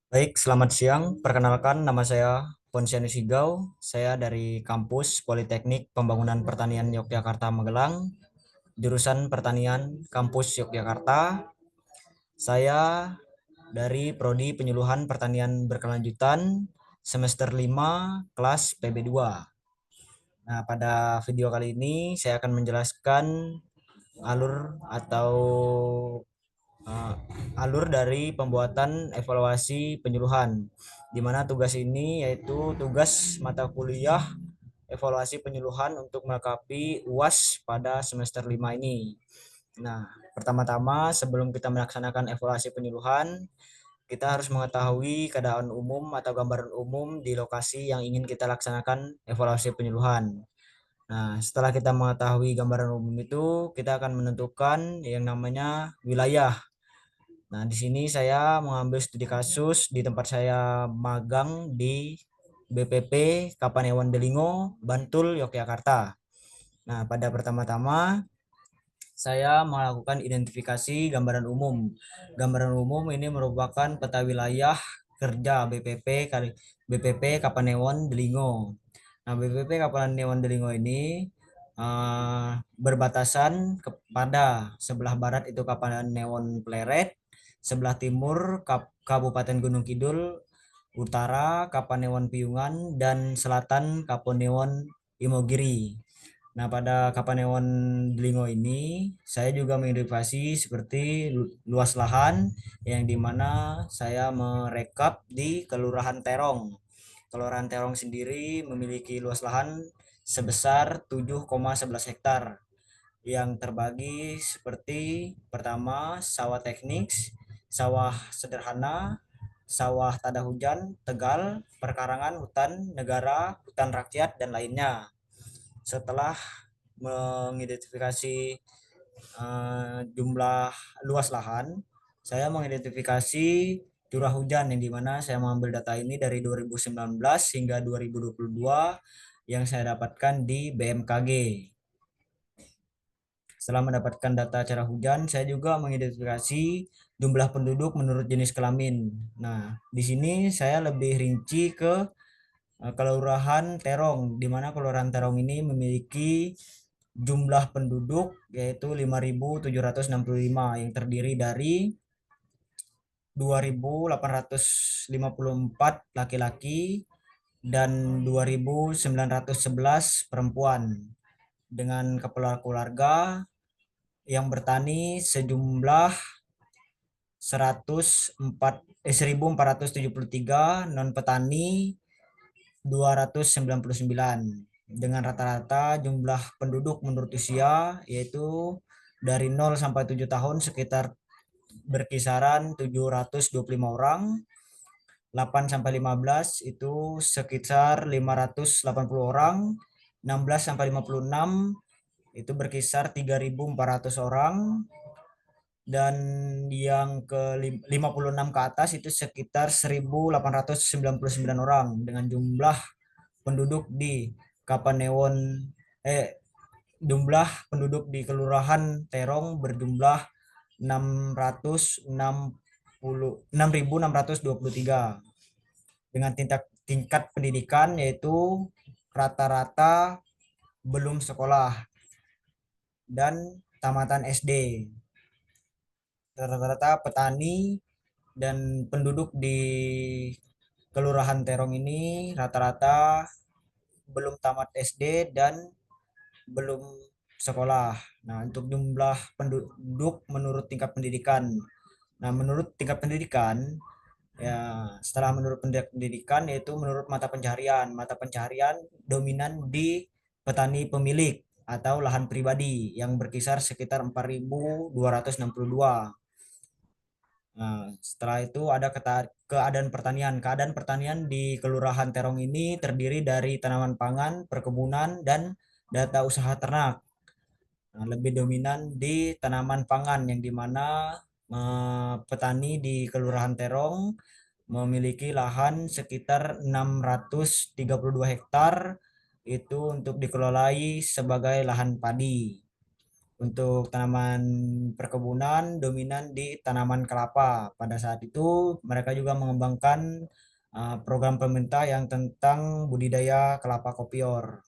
Baik, selamat siang. Perkenalkan, nama saya Ponsianus Higau. Saya dari kampus Politeknik Pembangunan Pertanian Yogyakarta Magelang, jurusan Pertanian Kampus Yogyakarta. Saya dari Prodi Penyuluhan Pertanian Berkelanjutan semester 5 kelas PB2. Nah, pada video kali ini saya akan menjelaskan alur atau uh, alur dari pembuatan evaluasi penyuluhan, di mana tugas ini yaitu tugas mata kuliah evaluasi penyuluhan untuk melengkapi UAS pada semester 5 ini. Nah, pertama-tama sebelum kita melaksanakan evaluasi penyuluhan, kita harus mengetahui keadaan umum atau gambaran umum di lokasi yang ingin kita laksanakan evaluasi penyuluhan. Nah, setelah kita mengetahui gambaran umum itu, kita akan menentukan yang namanya wilayah. Nah, di sini saya mengambil studi kasus di tempat saya magang di BPP Kapanewon Delingo, Bantul, Yogyakarta. Nah, pada pertama-tama saya melakukan identifikasi gambaran umum. Gambaran umum ini merupakan peta wilayah kerja BPP Kapanewon Delingo. Nah, BPP Kapanewon Delingo ini berbatasan kepada sebelah barat itu Kapanewon Pleret, sebelah timur Kabupaten Gunung Kidul, utara Kapanewon Piungan, dan selatan Kapanewon Imogiri. Nah, pada Kapanewon Delingo ini, saya juga mengidentifikasi seperti luas lahan yang dimana saya merekap di Kelurahan Terong. Kelurahan Terong sendiri memiliki luas lahan sebesar 7,11 hektar yang terbagi seperti pertama sawah teknik, sawah sederhana, sawah tada hujan, tegal, perkarangan, hutan negara, hutan rakyat, dan lainnya. Setelah mengidentifikasi jumlah luas lahan, saya mengidentifikasi curah hujan yang dimana saya mengambil data ini dari 2019 hingga 2022 yang saya dapatkan di BMKG. Setelah mendapatkan data curah hujan, saya juga mengidentifikasi jumlah penduduk menurut jenis kelamin. Nah, di sini saya lebih rinci ke Kelurahan Terong, di mana Kelurahan Terong ini memiliki jumlah penduduk yaitu 5.765 yang terdiri dari 2.854 laki-laki dan 2.911 perempuan, dengan kepala keluarga yang bertani sejumlah 1.473, non petani 299, dengan rata-rata jumlah penduduk menurut usia yaitu dari 0 sampai 7 tahun sekitar berkisaran 725 orang, 8 sampai 15 itu sekitar 580 orang, 16 sampai 56 itu berkisar 3.400 orang, dan yang ke 56 ke atas itu sekitar 1.899 orang, dengan jumlah penduduk di Kapanewon jumlah penduduk di Kelurahan Terong berjumlah 6.623, dengan tingkat pendidikan yaitu rata-rata belum sekolah dan tamatan SD. Rata-rata petani dan penduduk di Kelurahan Terong ini rata-rata belum tamat SD dan belum sekolah. Nah, untuk jumlah penduduk menurut tingkat pendidikan. Nah, menurut tingkat pendidikan, ya setelah menurut pendidikan yaitu menurut mata pencaharian. Mata pencaharian dominan di petani pemilik atau lahan pribadi yang berkisar sekitar 4.262. Nah, setelah itu ada keadaan pertanian. Keadaan pertanian di Kelurahan Terong ini terdiri dari tanaman pangan, perkebunan, dan data usaha ternak. Nah, lebih dominan di tanaman pangan yang dimana petani di Kelurahan Terong memiliki lahan sekitar 632 hektar itu untuk dikelolai sebagai lahan padi. Untuk tanaman perkebunan dominan di tanaman kelapa. Pada saat itu mereka juga mengembangkan program pemerintah yang tentang budidaya kelapa kopior.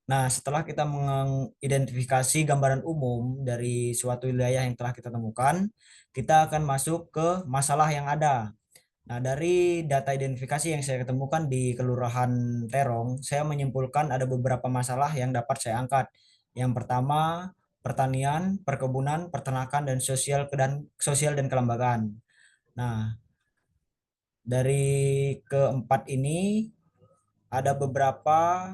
Nah, setelah kita mengidentifikasi gambaran umum dari suatu wilayah yang telah kita temukan, kita akan masuk ke masalah yang ada. Nah, dari data identifikasi yang saya ketemukan di Kelurahan Terong, saya menyimpulkan ada beberapa masalah yang dapat saya angkat. Yang pertama, pertanian, perkebunan, peternakan, dan sosial dan kelembagaan. Nah, dari keempat ini ada beberapa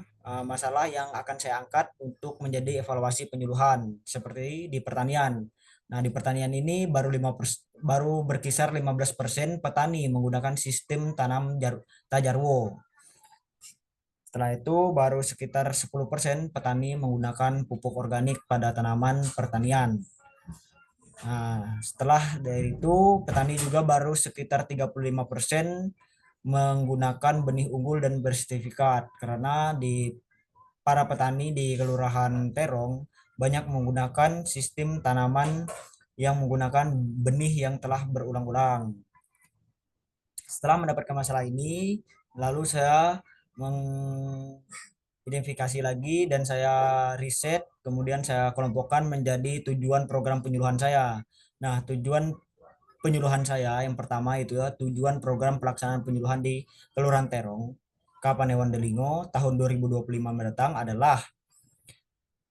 masalah yang akan saya angkat untuk menjadi evaluasi penyuluhan seperti di pertanian. Nah, di pertanian ini baru berkisar 15% petani menggunakan sistem tanam tajarwo. Setelah itu baru sekitar 10% petani menggunakan pupuk organik pada tanaman pertanian. Nah, setelah dari itu petani juga baru sekitar 35% menggunakan benih unggul dan bersertifikat karena di para petani di Kelurahan Terong banyak menggunakan sistem tanaman yang menggunakan benih yang telah berulang-ulang. Setelah mendapatkan masalah ini, lalu saya mengidentifikasi lagi dan saya riset, kemudian saya kelompokkan menjadi tujuan program penyuluhan saya. Nah, tujuan penyuluhan saya yang pertama itu ya, tujuan program pelaksanaan penyuluhan di Kelurahan Terong, Kapanewon Delingo tahun 2025 mendatang adalah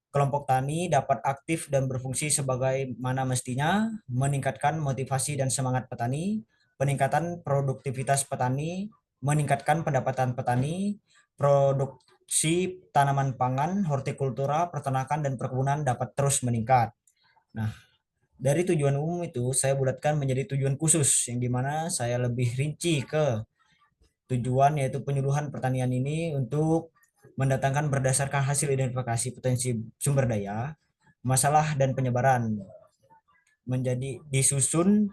kelompok tani dapat aktif dan berfungsi sebagaimana mestinya, meningkatkan motivasi dan semangat petani, peningkatan produktivitas petani, meningkatkan pendapatan petani, produksi tanaman pangan, hortikultura, peternakan, dan perkebunan dapat terus meningkat. Nah, dari tujuan umum itu saya bulatkan menjadi tujuan khusus yang dimana saya lebih rinci ke tujuan yaitu penyuluhan pertanian ini untuk mendatangkan berdasarkan hasil identifikasi potensi sumber daya, masalah dan penyebaran. Menjadi disusun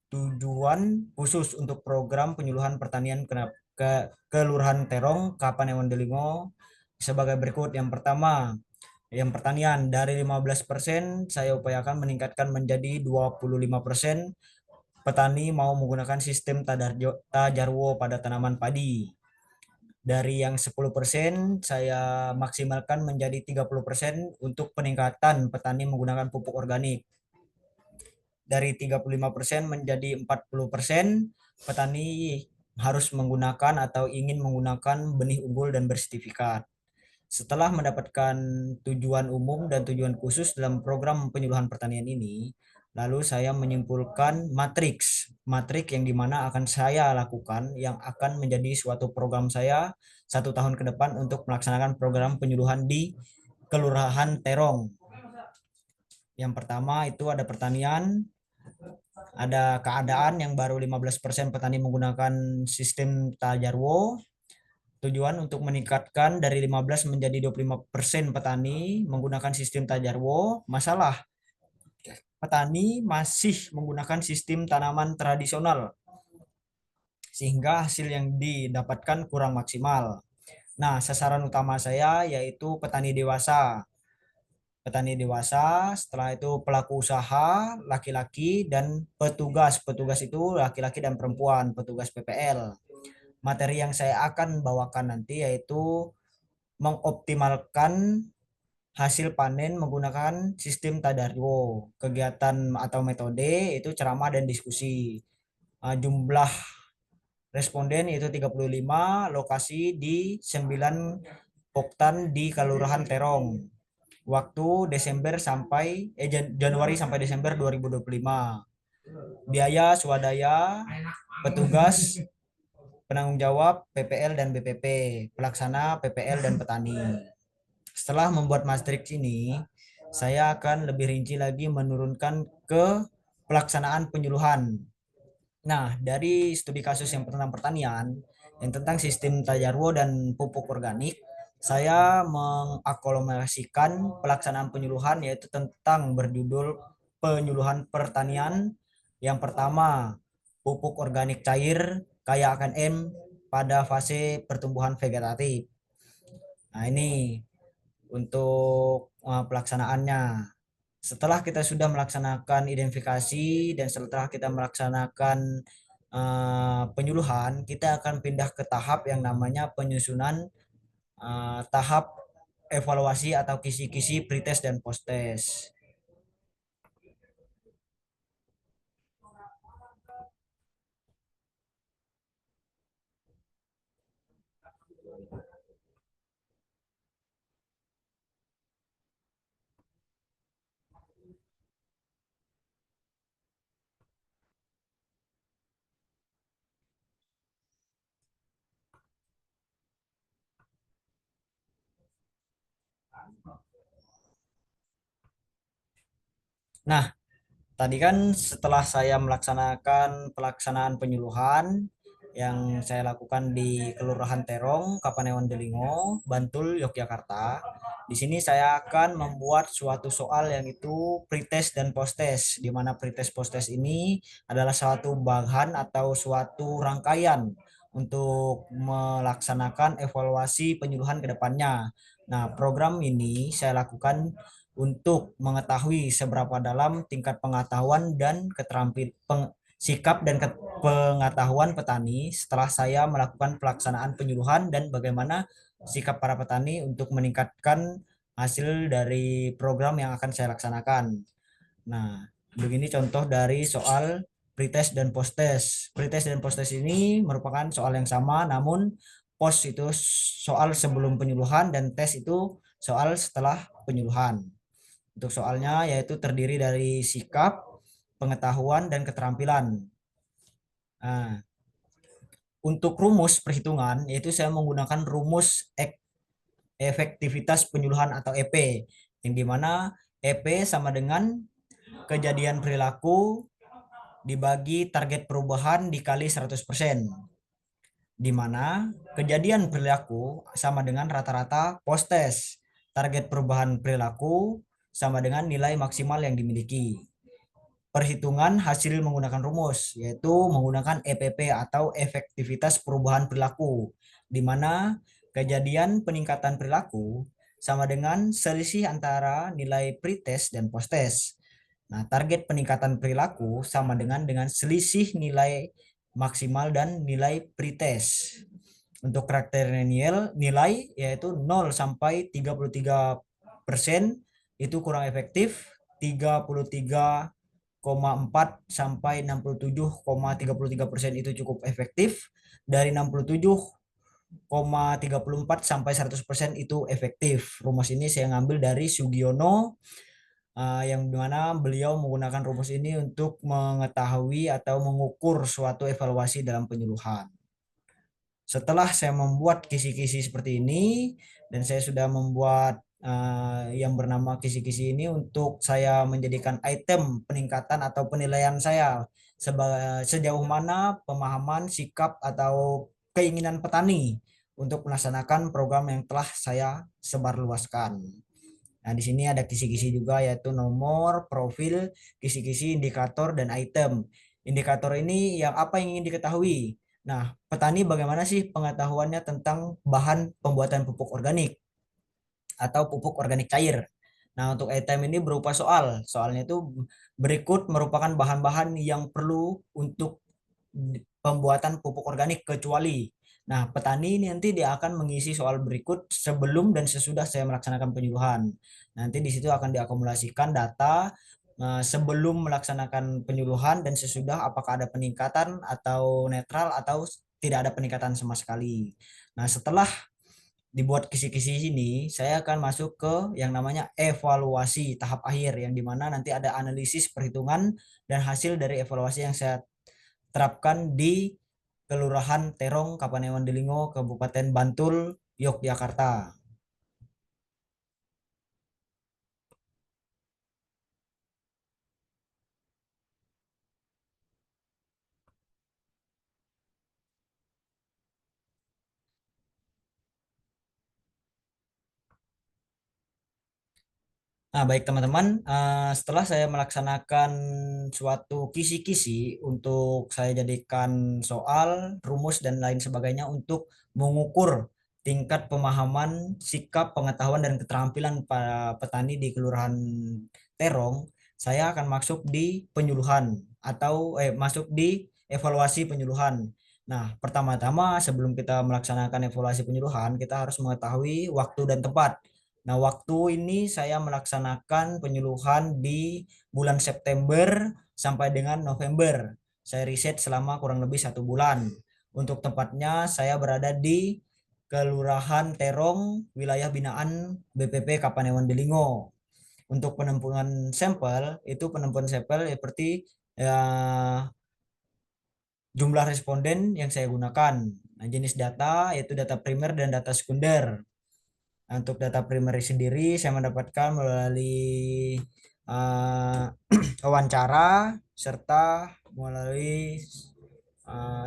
tujuan khusus untuk program penyuluhan pertanian ke Kelurahan Terong, Kapanewon Delingo sebagai berikut. Yang pertama, yang pertanian dari 15% saya upayakan meningkatkan menjadi 25% petani mau menggunakan sistem tajarwo pada tanaman padi. Dari yang 10% saya maksimalkan menjadi 30% untuk peningkatan petani menggunakan pupuk organik. Dari 35% menjadi 40% petani harus menggunakan atau ingin menggunakan benih unggul dan bersertifikat. Setelah mendapatkan tujuan umum dan tujuan khusus dalam program penyuluhan pertanian ini, lalu saya menyimpulkan matriks yang dimana akan saya lakukan yang akan menjadi suatu program saya 1 tahun ke depan untuk melaksanakan program penyuluhan di Kelurahan Terong. Yang pertama itu ada pertanian, ada keadaan yang baru 15% petani menggunakan sistem tajarwo. Tujuan untuk meningkatkan dari 15 menjadi 25% petani menggunakan sistem tajarwo. Masalah, petani masih menggunakan sistem tanaman tradisional sehingga hasil yang didapatkan kurang maksimal. Nah, sasaran utama saya yaitu petani dewasa. Petani dewasa, setelah itu pelaku usaha, laki-laki, dan petugas. Petugas itu laki-laki dan perempuan, petugas PPL. Materi yang saya akan bawakan nanti yaitu mengoptimalkan hasil panen menggunakan sistem tadarwo. Kegiatan atau metode itu ceramah dan diskusi. Jumlah responden yaitu 35, lokasi di 9 Poktan di Kelurahan Terong. Waktu Januari sampai Desember 2025. Biaya swadaya petugas penanggung jawab PPL dan BPP, pelaksana PPL dan petani. Setelah membuat matriks ini, saya akan lebih rinci lagi menurunkan ke pelaksanaan penyuluhan. Nah, dari studi kasus yang tentang pertanian, yang tentang sistem tajarwo dan pupuk organik, saya mengakomodasikan pelaksanaan penyuluhan yaitu tentang berjudul penyuluhan pertanian. Yang pertama, pupuk organik cair kaya akan pada fase pertumbuhan vegetatif. Nah, ini untuk pelaksanaannya. Setelah kita sudah melaksanakan identifikasi dan setelah kita melaksanakan penyuluhan, kita akan pindah ke tahap yang namanya penyusunan tahap evaluasi atau kisi-kisi pretest dan posttest. Nah, tadi kan setelah saya melaksanakan pelaksanaan penyuluhan yang saya lakukan di Kelurahan Terong, Kapanewon Delingo, Bantul, Yogyakarta. Di sini saya akan membuat suatu soal yang itu pretest dan posttest, di mana pretest posttest ini adalah suatu bahan atau suatu rangkaian untuk melaksanakan evaluasi penyuluhan ke depannya. Nah, program ini saya lakukan untuk mengetahui seberapa dalam tingkat pengetahuan dan sikap dan pengetahuan petani setelah saya melakukan pelaksanaan penyuluhan dan bagaimana sikap para petani untuk meningkatkan hasil dari program yang akan saya laksanakan. Nah, begini contoh dari soal pretest dan posttest. Pretest dan posttest ini merupakan soal yang sama, namun post itu soal sebelum penyuluhan dan tes itu soal setelah penyuluhan. Untuk soalnya yaitu terdiri dari sikap, pengetahuan, dan keterampilan. Nah, untuk rumus perhitungan yaitu saya menggunakan rumus efektivitas penyuluhan atau EP, yang dimana EP sama dengan kejadian perilaku dibagi target perubahan dikali 100%, di mana kejadian perilaku sama dengan rata-rata post test. Target perubahan perilaku sama dengan nilai maksimal yang dimiliki. Perhitungan hasil menggunakan rumus, yaitu menggunakan EPP atau efektivitas perubahan perilaku, di mana kejadian peningkatan perilaku sama dengan selisih antara nilai pretest dan posttest. Nah, target peningkatan perilaku sama dengan selisih nilai maksimal dan nilai pretest. Untuk kriteria nilai yaitu 0 sampai 33% itu kurang efektif, 33,4 sampai 67,33% itu cukup efektif, dari 67,34 sampai 100% itu efektif. Rumus ini saya ngambil dari Sugiono, yang dimana beliau menggunakan rumus ini untuk mengetahui atau mengukur suatu evaluasi dalam penyuluhan. Setelah saya membuat kisi-kisi seperti ini dan saya sudah membuat yang bernama kisi-kisi ini untuk saya menjadikan item peningkatan atau penilaian saya sejauh mana pemahaman, sikap atau keinginan petani untuk melaksanakan program yang telah saya sebarluaskan. Nah, di sini ada kisi-kisi juga yaitu nomor, profil, kisi-kisi, indikator, dan item. Indikator ini yang apa yang ingin diketahui. Nah, petani bagaimana sih pengetahuannya tentang bahan pembuatan pupuk organik atau pupuk organik cair. Nah, untuk item ini berupa soal. Soalnya itu berikut merupakan bahan-bahan yang perlu untuk pembuatan pupuk organik kecuali. Nah, petani ini nanti dia akan mengisi soal berikut sebelum dan sesudah saya melaksanakan penyuluhan. Nanti di situ akan diakumulasikan data sebelum melaksanakan penyuluhan dan sesudah apakah ada peningkatan atau netral atau tidak ada peningkatan sama sekali. Nah, setelah dibuat kisi-kisi ini, saya akan masuk ke yang namanya evaluasi tahap akhir, yang dimana nanti ada analisis perhitungan dan hasil dari evaluasi yang saya terapkan di Kelurahan Terong, Kapanewon Delingo, Kabupaten Bantul, Yogyakarta. Nah, baik teman-teman, setelah saya melaksanakan suatu kisi-kisi untuk saya jadikan soal, rumus, dan lain sebagainya untuk mengukur tingkat pemahaman, sikap, pengetahuan, dan keterampilan para petani di Kelurahan Terong, saya akan masuk di penyuluhan atau masuk di evaluasi penyuluhan. Nah, pertama-tama sebelum kita melaksanakan evaluasi penyuluhan, kita harus mengetahui waktu dan tempat. Nah, waktu ini saya melaksanakan penyuluhan di bulan September sampai dengan November. Saya riset selama kurang lebih 1 bulan. Untuk tempatnya, saya berada di Kelurahan Terong, wilayah binaan BPP Kapanewon Delingo. Untuk penampungan sampel, itu penampungan sampel seperti ya, jumlah responden yang saya gunakan. Nah, jenis data yaitu data primer dan data sekunder. Nah, untuk data primer sendiri saya mendapatkan melalui uh, wawancara serta melalui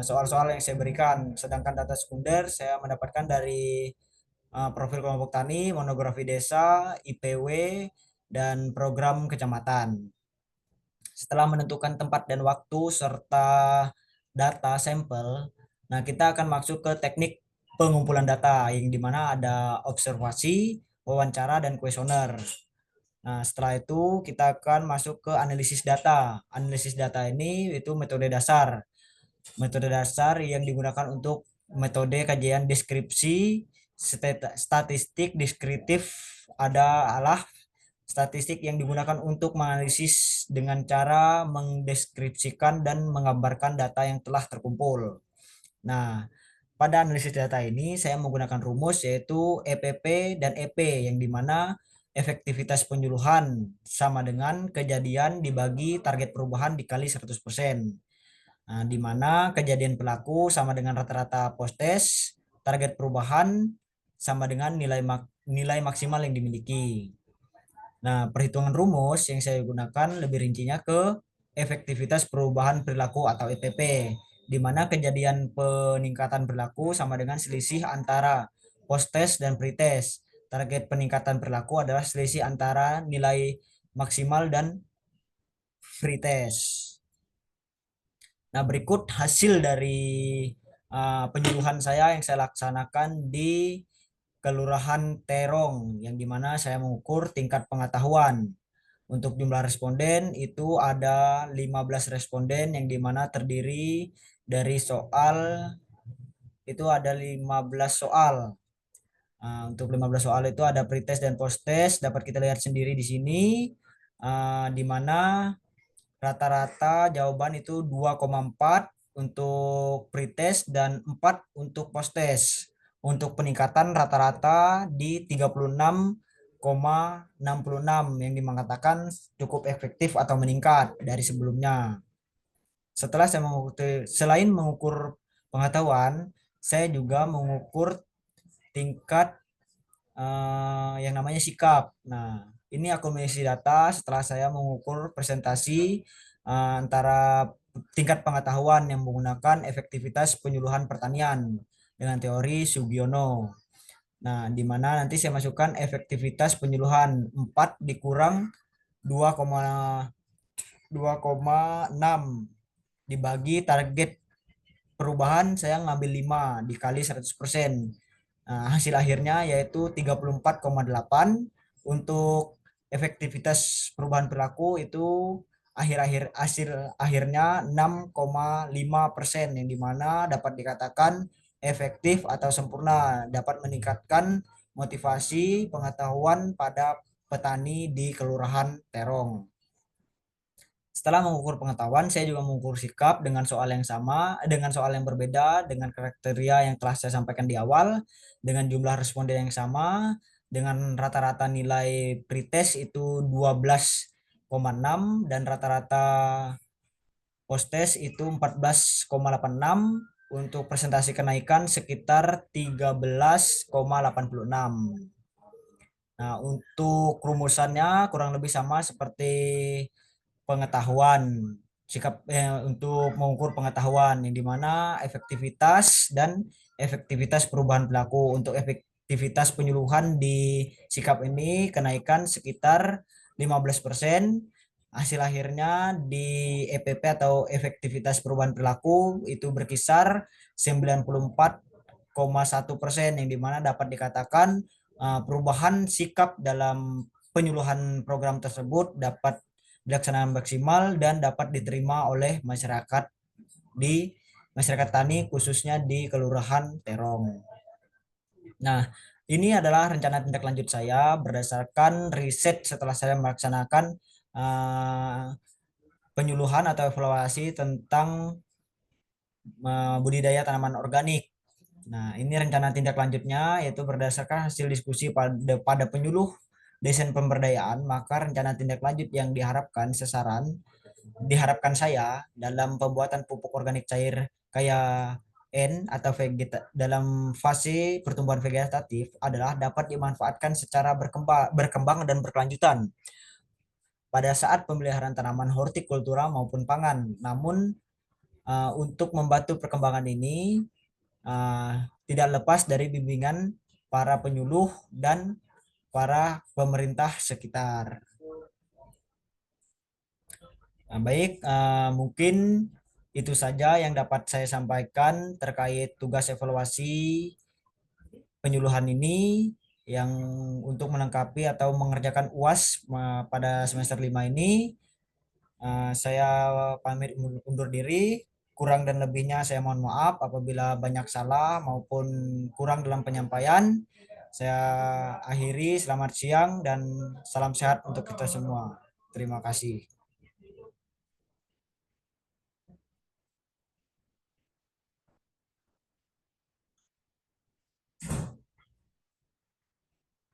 soal-soal yang saya berikan. Sedangkan data sekunder saya mendapatkan dari profil kelompok tani, monografi desa, IPW, dan program kecamatan. Setelah menentukan tempat dan waktu serta data sampel, nah kita akan masuk ke teknik pengumpulan data yang dimana ada observasi, wawancara, dan kuesioner. Nah, setelah itu kita akan masuk ke analisis data. Analisis data ini itu metode dasar. Metode dasar yang digunakan untuk metode kajian deskripsi, statistik, deskriptif, adalah statistik yang digunakan untuk menganalisis dengan cara mendeskripsikan dan menggambarkan data yang telah terkumpul. Nah, pada analisis data ini saya menggunakan rumus yaitu EPP dan EP yang dimana efektivitas penyuluhan sama dengan kejadian dibagi target perubahan dikali 100%. Nah, di mana kejadian pelaku sama dengan rata-rata post-test, target perubahan sama dengan nilai maksimal yang dimiliki. Nah, perhitungan rumus yang saya gunakan lebih rincinya ke efektivitas perubahan perilaku atau EPP, di mana kejadian peningkatan perilaku sama dengan selisih antara post-test dan pre-test. Target peningkatan perilaku adalah selisih antara nilai maksimal dan pre-test. Nah, berikut hasil dari penyuluhan saya yang saya laksanakan di Kelurahan Terong, yang dimana saya mengukur tingkat pengetahuan. Untuk jumlah responden itu ada 15 responden yang dimana terdiri dari soal, itu ada 15 soal. Untuk 15 soal itu ada pretest dan posttest, dapat kita lihat sendiri di sini, di mana rata-rata jawaban itu 2,4 untuk pretest dan 4 untuk posttest. Untuk peningkatan rata-rata di 36,66 yang mengatakan cukup efektif atau meningkat dari sebelumnya. Setelah saya mengukur, selain mengukur pengetahuan, saya juga mengukur tingkat yang namanya sikap. Nah, ini akumulasi data setelah saya mengukur presentasi antara tingkat pengetahuan yang menggunakan efektivitas penyuluhan pertanian dengan teori Sugiono. Nah, di mana nanti saya masukkan efektivitas penyuluhan 4 dikurang 2,6 dibagi target perubahan saya ngambil 5 dikali 100%. Nah, hasil akhirnya yaitu 34,8. Untuk efektivitas perubahan perilaku itu hasil akhirnya 6,5% yang dimana dapat dikatakan efektif atau sempurna, dapat meningkatkan motivasi pengetahuan pada petani di Kelurahan Terong. Setelah mengukur pengetahuan, saya juga mengukur sikap dengan soal yang sama, dengan soal yang berbeda, dengan kriteria yang telah saya sampaikan di awal, dengan jumlah responden yang sama, dengan rata-rata nilai pretest itu 12,6 dan rata-rata posttest itu 14,86, untuk presentasi kenaikan sekitar 13,86. Nah, untuk rumusannya kurang lebih sama seperti pengetahuan, sikap untuk mengukur pengetahuan yang dimana efektivitas dan efektivitas perubahan perilaku. Untuk efektivitas penyuluhan di sikap ini kenaikan sekitar 15%. Hasil akhirnya di EPP atau efektivitas perubahan perilaku itu berkisar 94 yang dimana dapat dikatakan perubahan sikap dalam penyuluhan program tersebut dapat dilaksanakan maksimal dan dapat diterima oleh di masyarakat tani khususnya di Kelurahan Terong. Nah, ini adalah rencana tindak lanjut saya berdasarkan riset setelah saya melaksanakan uh, penyuluhan atau evaluasi tentang budidaya tanaman organik. Nah, ini rencana tindak lanjutnya yaitu berdasarkan hasil diskusi pada penyuluh desain pemberdayaan, maka rencana tindak lanjut yang diharapkan saya dalam pembuatan pupuk organik cair kayak atau dalam fase pertumbuhan vegetatif adalah dapat dimanfaatkan secara berkembang dan berkelanjutan pada saat pemeliharaan tanaman hortikultura maupun pangan. Namun untuk membantu perkembangan ini tidak lepas dari bimbingan para penyuluh dan para pemerintah sekitar. Nah, baik, mungkin itu saja yang dapat saya sampaikan terkait tugas evaluasi penyuluhan ini yang untuk melengkapi atau mengerjakan UAS pada semester 5 ini. Saya pamit undur diri. Kurang dan lebihnya saya mohon maaf apabila banyak salah maupun kurang dalam penyampaian. Saya akhiri, selamat siang dan salam sehat untuk kita semua. Terima kasih.